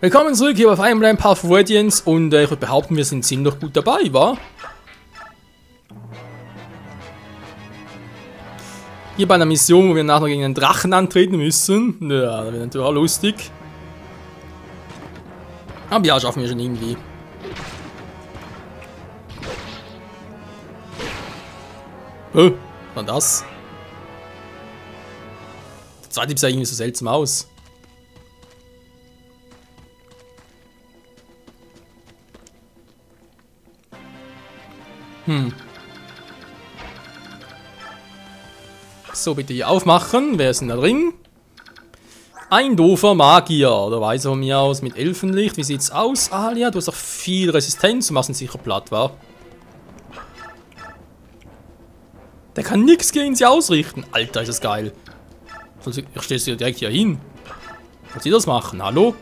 Willkommen zurück hier auf Fire Emblem Path of Radiance und ich würde behaupten, wir sind ziemlich gut dabei, wa? Hier bei einer Mission, wo wir nachher gegen einen Drachen antreten müssen. Ja, das wäre natürlich auch lustig. Aber ja, schaffen wir schon irgendwie. Was war das? Der zweite sah irgendwie so seltsam aus. So, bitte hier aufmachen. Wer ist denn da drin? Ein doofer Magier. Da weiß er von mir aus mit Elfenlicht. Wie sieht's aus, Alia? Du hast doch viel Resistenz. Du machst ihn sicher platt, wa? Der kann nichts gegen sie ausrichten. Alter, ist das geil. Ich stelle sie direkt hier hin. Soll sie das machen? Hallo?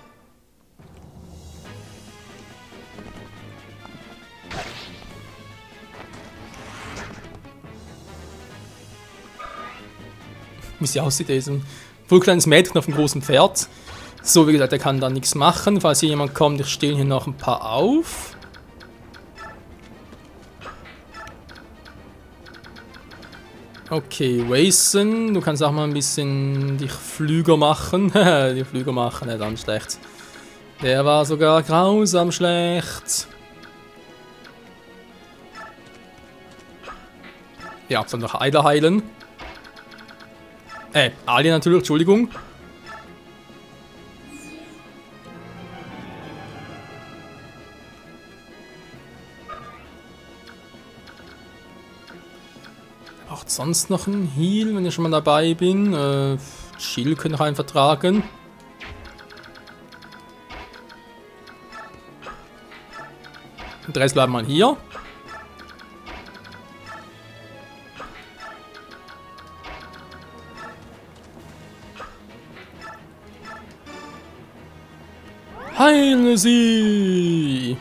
Wie sie aussieht, ist ein voll kleines Mädchen auf einem großen Pferd. So, wie gesagt, er kann da nichts machen. Falls hier jemand kommt, ich stehe hier noch ein paar auf. Okay, Wason, du kannst auch mal ein bisschen dich Flüger machen. Die Flüger machen, nicht ganz schlecht. Der war sogar grausam schlecht. Ja, soll noch Eiler heilen. Alia natürlich, Entschuldigung. Braucht sonst noch einen Heal, wenn ich schon mal dabei bin. Chill können ich einfach tragen. Und der Rest bleibt mal hier. Heile sie!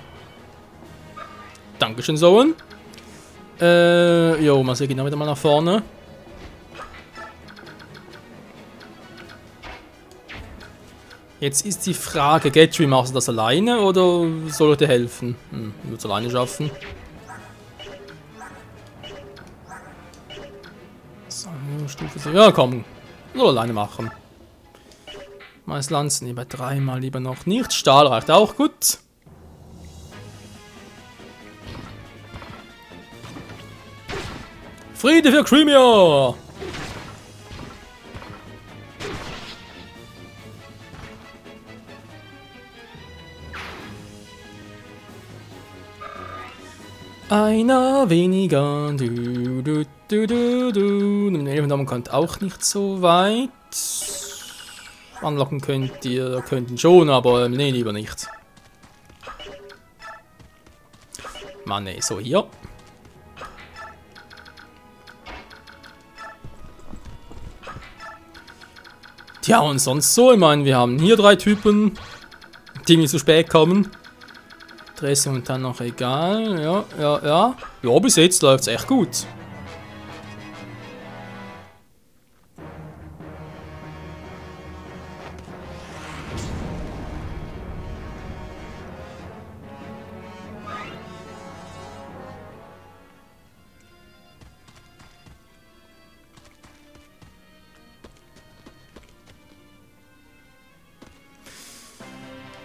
Dankeschön, Zoen. Jo, mal sehen, genau wieder mal nach vorne. Jetzt ist die Frage, Gatry, machst du das alleine oder soll ich dir helfen? Ich würde es alleine schaffen. So, Stufe. Ja, komm. Soll alleine machen. Mais Lanzen lieber dreimal, lieber noch nicht. Stahl reicht auch gut. Friede für Crimea! Einer weniger. Den Elfendamm kommt auch nicht so weit. Anlocken könnt ihr, könnten schon, aber nee, lieber nicht. Mann, nee, so hier. Tja, und sonst so, ich meine, wir haben hier 3 Typen, die nicht zu spät kommen. Dressing und dann noch egal, ja. Ja, bis jetzt läuft's echt gut.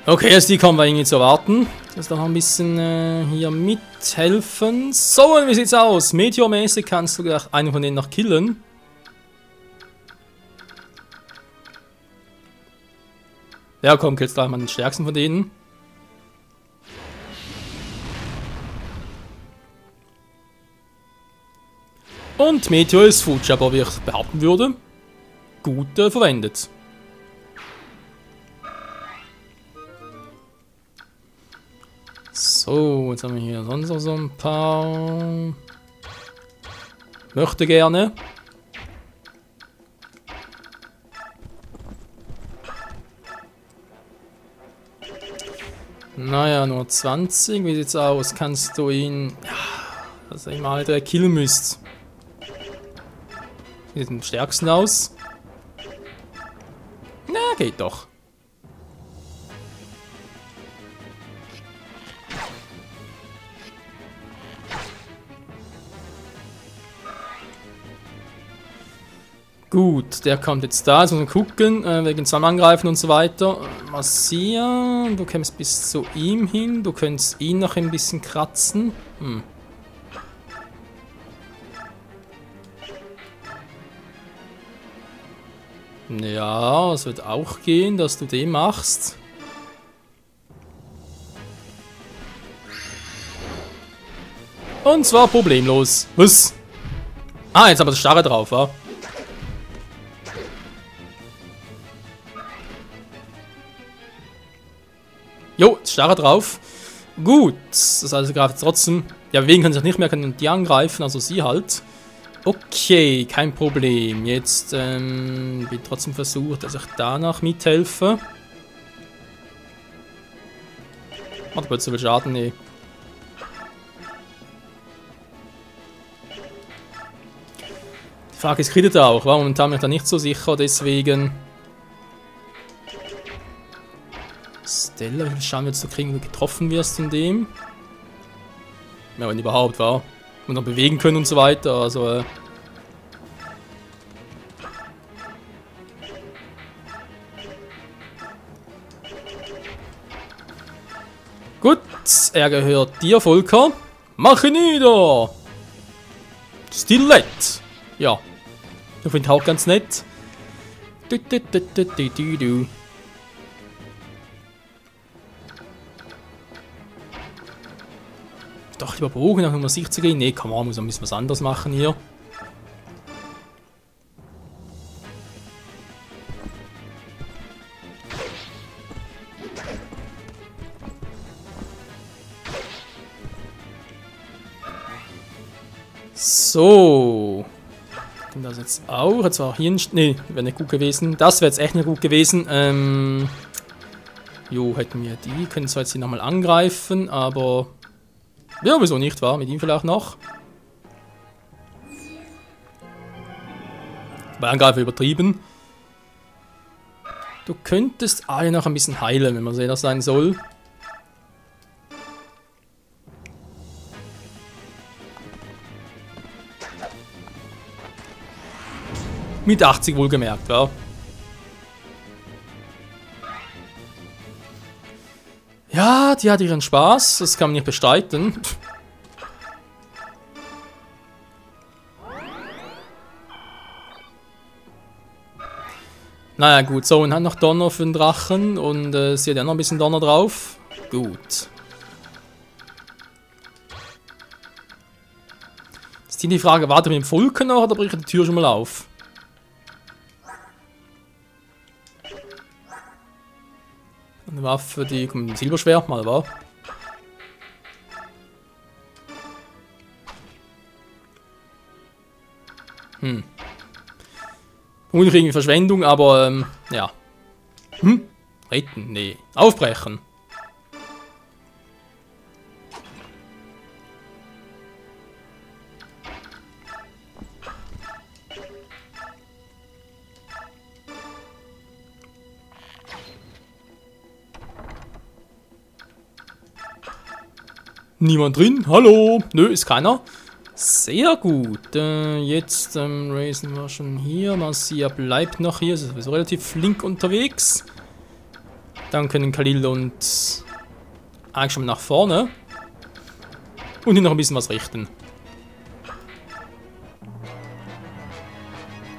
Okay, also die kommen wir irgendwie zu erwarten. Das noch ein bisschen hier mithelfen. So, und wie sieht's aus? Meteormäßig kannst du gleich einen von denen noch killen. Ja, komm, killst gleich mal den stärksten von denen. Und Meteor ist Fuji, aber wie ich behaupten würde, gut verwendet. So, jetzt haben wir hier sonst noch so ein paar. Möchte gerne. Naja, nur 20. Wie sieht's aus? Kannst du ihn. Ja, dass ihr mal direkt killen müsst. Sieht am stärksten aus. Na, geht doch. Gut, der kommt jetzt da. Jetzt muss man gucken, wegen zweimal angreifen und so weiter. Massieren, du kommst bis zu ihm hin. Du könntest ihn noch ein bisschen kratzen. Ja, es wird auch gehen, dass du den machst. Und zwar problemlos. Was? Ah, jetzt haben wir das Starre drauf, wa? Jo, das Starre drauf. Gut, das heißt, er greift trotzdem. Ja, bewegen können sich nicht mehr, können die angreifen, also sie halt. Okay, kein Problem. Jetzt wird trotzdem versucht, dass ich danach mithelfe. Warte kurz, so viel Schaden, nee. Die Frage ist, kriegt er auch, war momentan bin ich da nicht so sicher, deswegen. Stella, wie viel Schaden willst du kriegen, wenn du getroffen wirst in dem? Ja, wenn überhaupt, war. Und dann bewegen können und so weiter, also gut, er gehört dir, Volker. Mach ihn nieder! Stilett! Ja. Ich finde auch ganz nett. Du. Doch, lieber Bogen, nach Nummer 6 zu gehen. Nee, komm on, muss ein bisschen was anderes machen hier. So. Und das jetzt auch. Jetzt war hier ein... Nee, wäre nicht gut gewesen. Das wäre jetzt echt nicht gut gewesen. Jo, hätten wir die. Können zwar jetzt hier nochmal angreifen, aber... Ja, wieso nicht, war? Mit ihm vielleicht noch. Bei Angreifer übertrieben. Du könntest alle noch ein bisschen heilen, wenn man sehen, das sein soll. Mit 80 wohlgemerkt, ja. Ja, die hat ihren Spaß, das kann man nicht bestreiten. Naja gut, so, und hat noch Donner für den Drachen und sie hat ja noch ein bisschen Donner drauf. Gut. Ist die Frage, warte mit dem Vulkan noch oder bricht die Tür schon mal auf? Eine Waffe, die kommt mit dem Silberschwert mal, war. Unkriegen Verschwendung, aber ja. Retten? Nee. Aufbrechen. Niemand drin? Hallo? Nö, ist keiner. Sehr gut. Jetzt raisen wir schon hier. Marcia bleibt noch hier. Sie ist sowieso relativ flink unterwegs. Dann können Khalil und eigentlich schon mal nach vorne. Und hier noch ein bisschen was richten.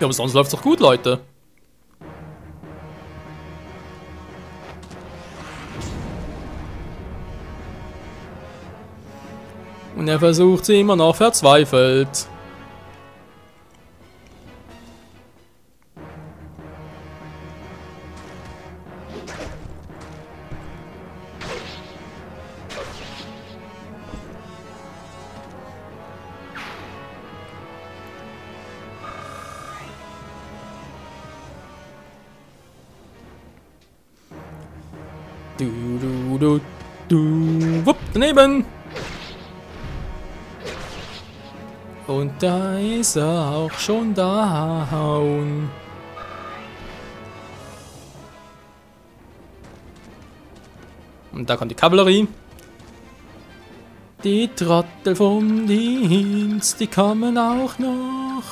Ja, aber sonst läuft es doch gut, Leute. Und er versucht sie immer noch verzweifelt. Wupp, daneben. Und da ist er auch schon down. Und da kommt die Kavallerie. Die Trottel vom Dienst, die kommen auch noch.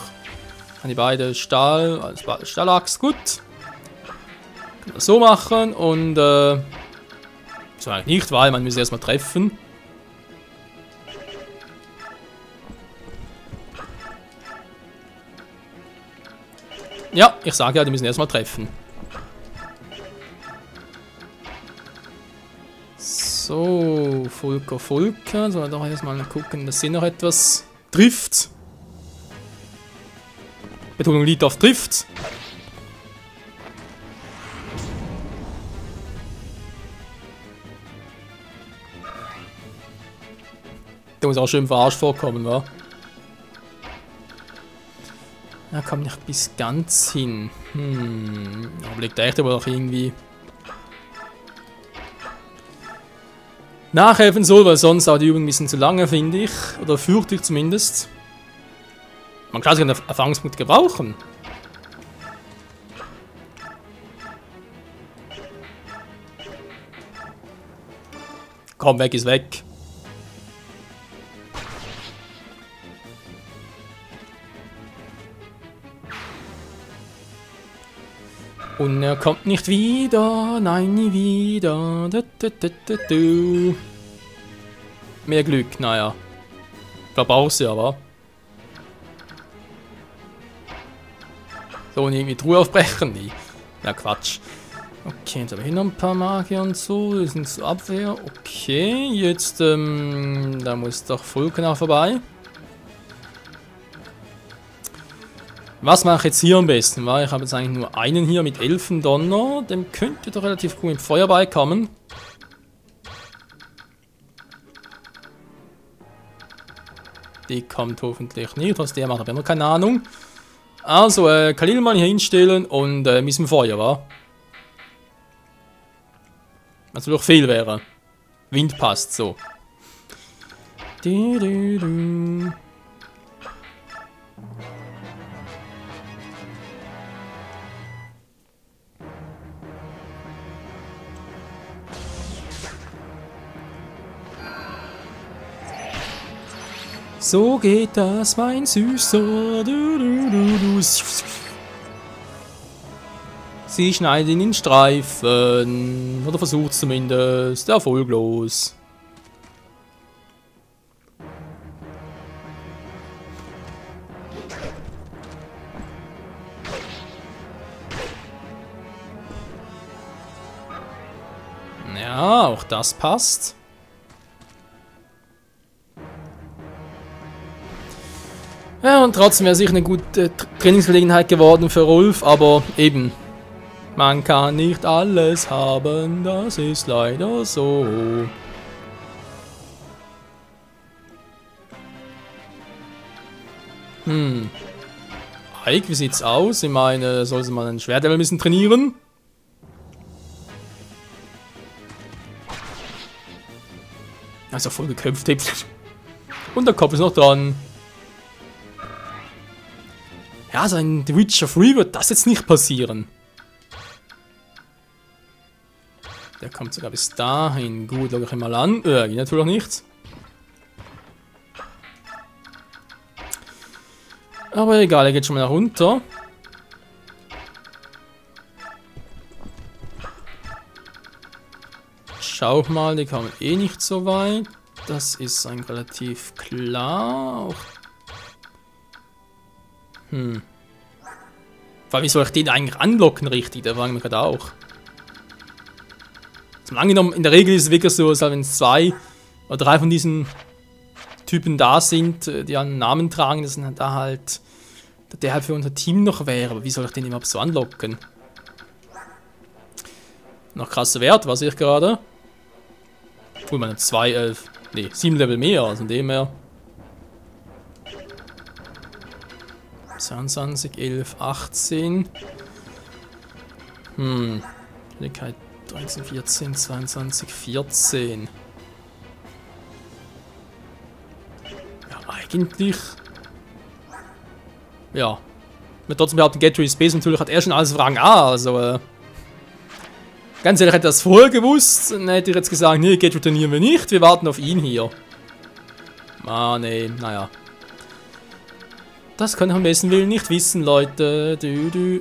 Kann die beide Stahl, als Stahlachs, gut. Können wir so machen und so eigentlich nicht, weil man müsste erstmal treffen. Ja, ich sage ja, die müssen erstmal treffen. So, Fulker. Sollen wir doch erstmal gucken, dass sie noch etwas trifft. Betonung liegt auf trifft. Der muss auch schön verarscht vorkommen, wa? Er kommt nicht bis ganz hin. Aber liegt echt aber noch irgendwie nachhelfen soll, weil sonst auch die Übung ein bisschen zu lange, finde ich. Oder fürchte ich zumindest. Man kann sich einen Erfahrungspunkt gebrauchen. Komm, weg ist weg. Und er kommt nicht wieder, nein, nie wieder. Mehr Glück, naja. Ich glaube auch sehr, aber. So, und irgendwie Truhe aufbrechen, die. Ja, Quatsch. Okay, jetzt habe ich noch ein paar Magier und so. Das sind zur Abwehr. Okay, jetzt, da muss doch Fulken auch vorbei. Was mache ich jetzt hier am besten? Weil ich habe jetzt eigentlich nur einen hier mit Elfendonner. Dem könnte doch relativ gut mit Feuer beikommen. Die kommt hoffentlich nicht. Was der macht, habe ich noch keine Ahnung. Also, Khalil mal hier hinstellen und ein bisschen Feuer, wa? Was natürlich viel wäre. Wind passt so. So geht das, mein Süßer. Sie schneidet ihn in Streifen. Oder versucht zumindest. Erfolglos. Ja, auch das passt. Ja, und trotzdem wäre sicher eine gute Trainingsgelegenheit geworden für Rolf, aber eben, man kann nicht alles haben, das ist leider so. Ike, wie sieht's aus? Ich meine, soll sie mal ein Schwertlevel ein bisschen trainieren? Also voll geköpft. Und der Kopf ist noch dran. Ja, so ein The Witcher 3 wird das jetzt nicht passieren. Der kommt sogar bis dahin. Gut, schau ich ihn mal an. Geht natürlich nicht. Aber egal, er geht schon mal runter. Schau mal, die kommen eh nicht so weit. Das ist eigentlich relativ klar. Wie soll ich den eigentlich anlocken richtig? Da fragen wir gerade auch. Zum angenommen, in der Regel ist es wirklich so, dass wenn es 2 oder 3 von diesen Typen da sind, die einen Namen tragen, dass dann da halt der halt für unser Team noch wäre. Aber wie soll ich den überhaupt so anlocken? Noch krasser Wert, was sehe ich gerade? Obwohl man 7 Level mehr, also in dem her. 22, 11, 18. Schwierigkeit 13, 14, 22, 14. Ja, eigentlich. Ja. Ich trotzdem behaupten, Get to Space natürlich hat er schon alles auf Rang A, also ganz ehrlich, hätte er das vorher gewusst, dann hätte ich jetzt gesagt, nee, Get to trainieren wir nicht, wir warten auf ihn hier. Ah, nee, naja. Das kann ich am besten Willen nicht wissen, Leute.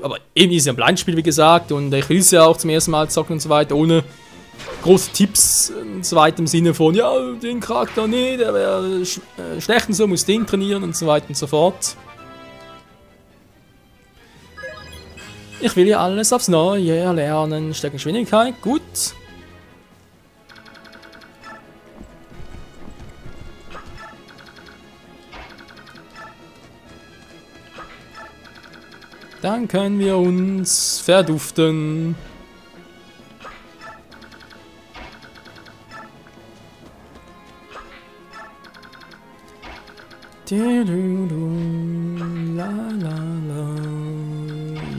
Aber eben ist ja ein Blindspiel, wie gesagt. Und ich will es ja auch zum ersten Mal zocken und so weiter. Ohne große Tipps und so weiter im Sinne von, ja, den Charakter nicht, der wäre schlecht und so, muss den trainieren und so weiter und so fort. Ich will ja alles aufs Neue erlernen. Stärkengeschwindigkeit, gut. Dann können wir uns verduften.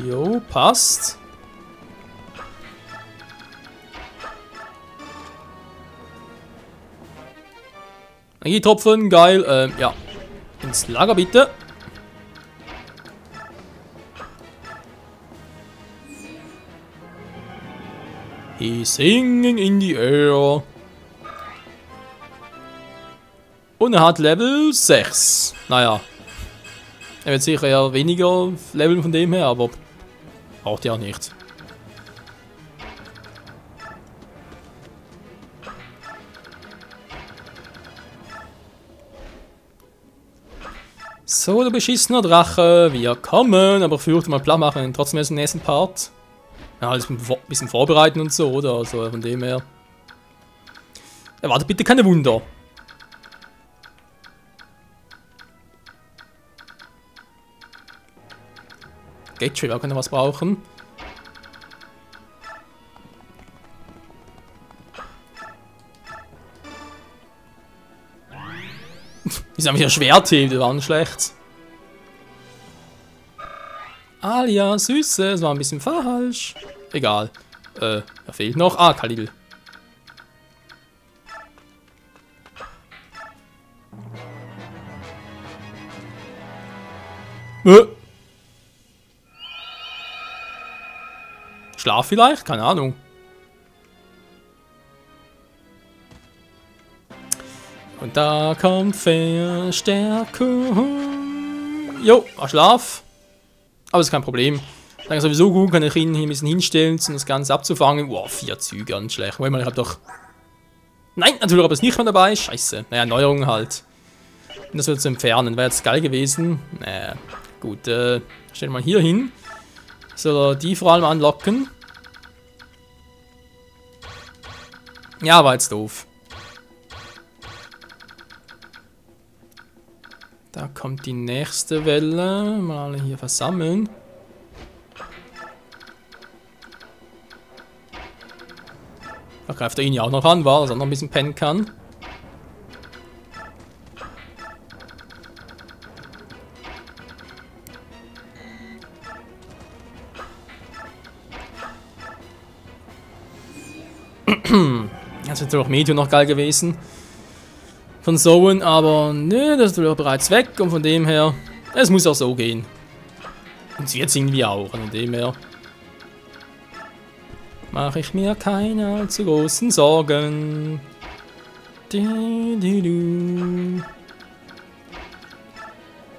Jo, passt. Energietropfen, geil. Ja. Ins Lager bitte. He's singing in the air. Und er hat Level 6. Naja. Er wird sicher eher weniger Level von dem her, aber braucht er auch nicht. So, du beschissener Drache, wir kommen, aber ich fürchte mal platt machen, trotzdem erst im nächsten Part. Ja, alles ein bisschen vorbereiten und so, oder? Also von dem her. Erwartet bitte keine Wunder. Geht schon, wir können was brauchen. Ist einfach ein Schwertheb, das war nicht schlecht. Alia, Süße, das war ein bisschen falsch. Egal. Er fehlt noch. Ah, Khalil. Schlaf vielleicht? Keine Ahnung. Und da kommt Verstärkung. Jo, Schlaf. Aber ist kein Problem. Dann ist sowieso gut, kann ich ihn hier ein bisschen hinstellen, um das Ganze abzufangen. Wow, 4 Züge, ganz schlecht. Warte mal, ich hab doch... Nein, natürlich habe ich es nicht mehr dabei. Scheiße. Naja, Neuerung halt. Und das wird zu entfernen. Wäre jetzt geil gewesen. Naja, gut. Stellen wir mal hier hin. So, die vor allem anlocken. Ja, war jetzt doof. Da kommt die nächste Welle. Mal alle hier versammeln. Da greift er ihn ja auch noch an, dass er noch ein bisschen pennen kann. Das wäre natürlich auch Medium noch geil gewesen. Von Zoen, aber ne, das ist bereits weg und von dem her, es muss auch so gehen. Und es wird irgendwie auch, von dem her mache ich mir keine allzu großen Sorgen.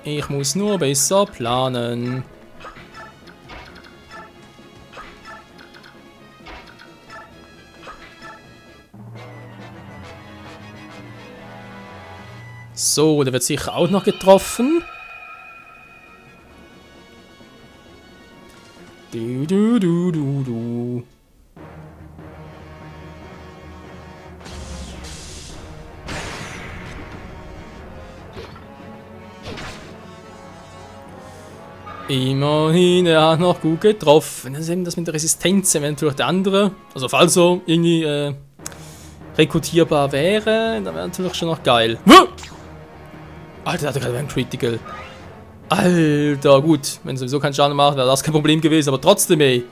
Ich muss nur besser planen. So, der wird sicher auch noch getroffen. Du. Immerhin, er hat noch gut getroffen. Das ist eben das mit der Resistenz, eventuell der andere. Also falls so irgendwie rekrutierbar wäre, dann wäre natürlich schon noch geil. Alter, der hatte gerade einen Critical. Alter, gut. Wenn sowieso keinen Schaden macht, wäre das kein Problem gewesen. Aber trotzdem, ey.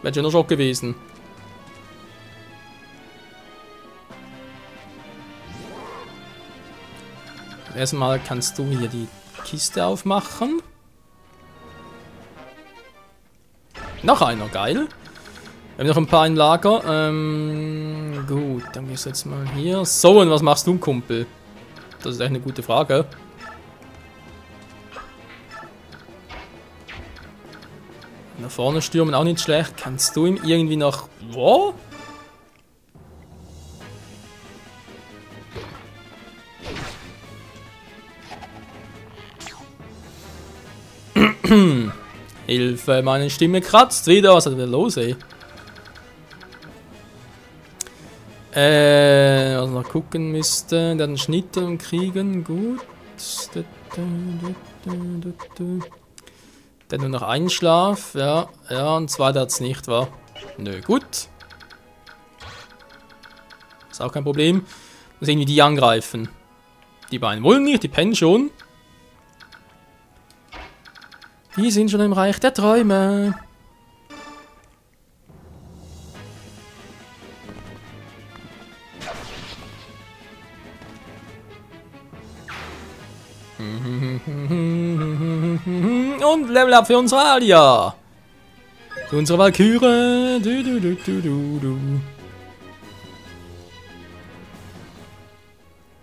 Wäre schon noch Schock gewesen. Erstmal kannst du hier die Kiste aufmachen. Noch einer, geil. Wir haben noch ein paar im Lager. Gut, dann gehst du jetzt mal hier. So, und was machst du, Kumpel? Das ist echt eine gute Frage. nach vorne stürmen, auch nicht schlecht. Kannst du ihm irgendwie noch... Wo? Hilfe, meine Stimme kratzt wieder. Was ist denn los, ey? Was noch gucken müsste. Der hat einen Schnitt kriegen. Gut. Der nur noch einen Schlaf. Ja, ja, und zwei hat es nicht, war. Nö, gut. Ist auch kein Problem. Muss irgendwie die angreifen. Die beiden wollen nicht, die pennen schon. Die sind schon im Reich der Träume. Und Level Up für unsere Alia. Für unsere Valkyrie.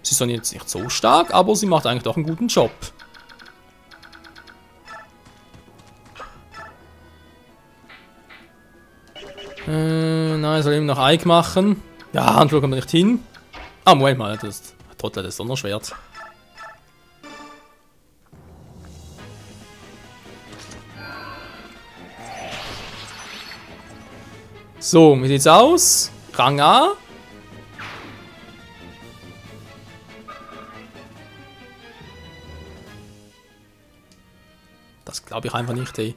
Sie ist dann jetzt nicht so stark, aber sie macht eigentlich doch einen guten Job. Nein, soll eben noch Ike machen. Ja, Handflug kommt nicht hin. Ah, Moment mal, das Trottel, das Donnerschwert. So, wie sieht's aus? Rang A. Das glaube ich einfach nicht, ey.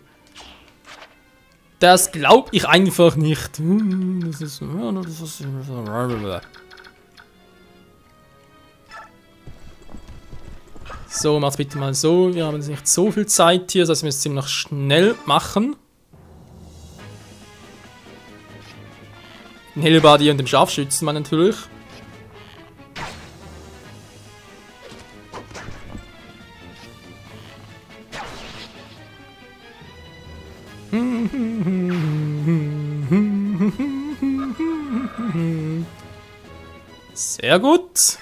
Das glaube ich einfach nicht. Das ist... So, macht's bitte mal so. Wir haben jetzt nicht so viel Zeit hier, das heißt, wir müssen es ziemlich schnell machen. Den Hellbody und dem Scharfschützenmann natürlich. Sehr gut. Jetzt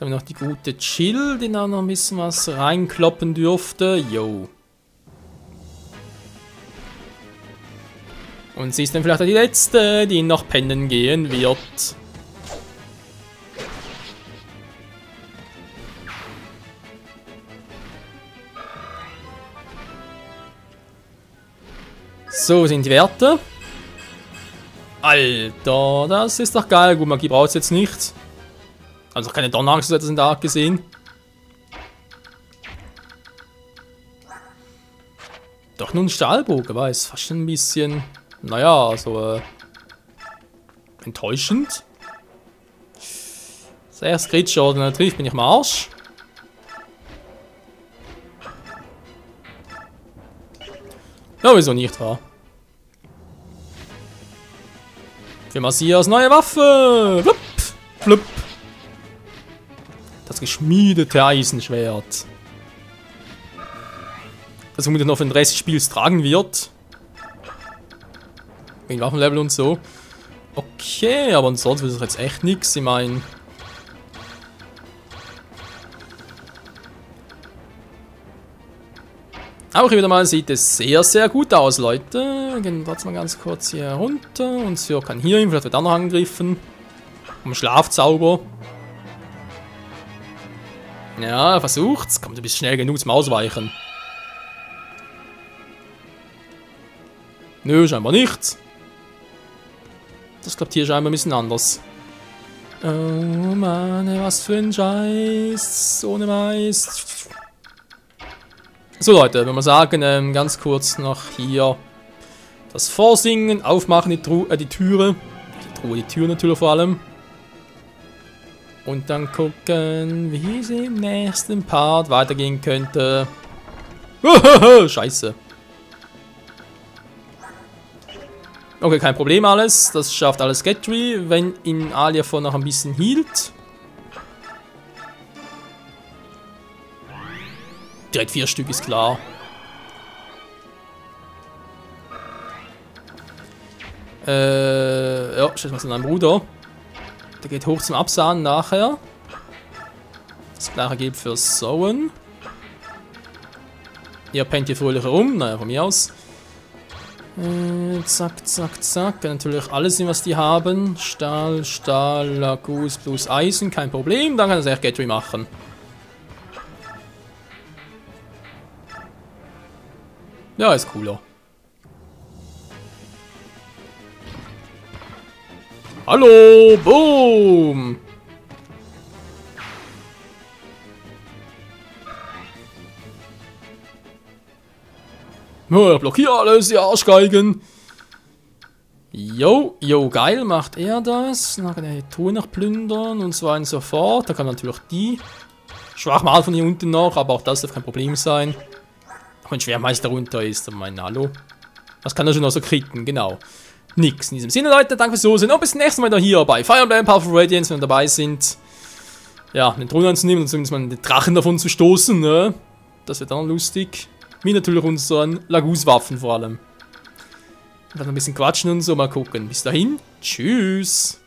haben wir noch die gute Chill, die da noch ein bisschen was reinkloppen dürfte. Yo. Und sie ist dann vielleicht die letzte, die noch pennen gehen wird. So sind die Werte. Alter, das ist doch geil. Gut, Magie braucht es jetzt nicht. Also keine Donnerachse in der Art gesehen. Doch nun Stahlbogen, war es fast ein bisschen, naja, so enttäuschend. Das erste Crit-Schaden, natürlich bin ich am Arsch. Ja, wieso nicht, wahr? Für Messias neue Waffe! Flupp, flupp. Das geschmiedete Eisenschwert. Das vermutlich noch für den Rest des Spiels tragen wird. Wegen Waffenlevel und so. Okay, aber ansonsten ist das jetzt echt nichts. Ich meine. Auch wieder mal sieht es sehr, sehr gut aus, Leute. Wir gehen trotzdem mal ganz kurz hier runter. Und Sir kann hier hin, vielleicht wird er noch angegriffen. Um Schlafzauber. Ja, er versucht's. Kommt ein bisschen schnell genug zum Ausweichen. Nö, scheinbar nicht. Das klappt hier scheinbar ein bisschen anders. Oh Mann, was für ein Scheiß. Ohne Mais. So Leute, wenn wir sagen, ganz kurz noch hier das Vorsingen, aufmachen die Türe. Die Tür natürlich vor allem. Und dann gucken, wie es im nächsten Part weitergehen könnte. Scheiße. Okay, kein Problem alles. Das schafft alles Gatry, wenn ihn Alia vor noch ein bisschen hielt. Direkt 4 Stück ist klar. Ja, steht was in meinem Bruder. Der geht hoch zum Absahnen nachher. Das gleiche gilt für Sowen. Ihr pennt hier fröhlich herum. Naja, von mir aus. Zack, zack, zack. Natürlich alles, was die haben. Stahl, Stahl, Lagus plus Eisen. Kein Problem. Dann kann das echt Gatry machen. Ja, ist cooler. Hallo, boom. Blockier alles, die Arschgeigen. Jo, geil, macht er das. Dann kann er die Truhe noch plündern und so weiter und so fort. Da kann natürlich die schwach mal von hier unten noch, aber auch das darf kein Problem sein. Auch wenn Schwermeister runter ist, aber mein Hallo. Was kann er schon noch so kritten, genau. Nix. In diesem Sinne, Leute, danke fürs Zusehen und bis zum nächsten Mal wieder hier bei Fire Emblem Powerful Radiance, wenn wir dabei sind. Ja, den Thron anzunehmen und zumindest mal den Drachen davon zu stoßen, ne? Das wird dann lustig. Wie natürlich unseren Lagus-Waffen vor allem. Dann ein bisschen quatschen und so, mal gucken. Bis dahin, tschüss.